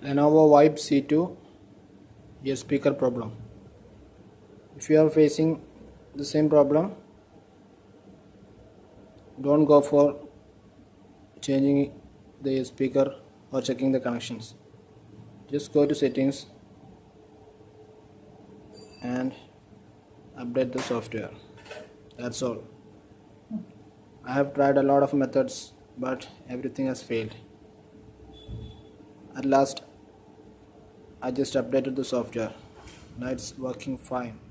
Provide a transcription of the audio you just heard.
Lenovo Vibe C2 a speaker problem. If you are facing the same problem, don't go for changing the speaker or checking the connections. Just go to settings and update the software. That's all. I have tried a lot of methods, but everything has failed. At last I just updated the software. Now it's working fine.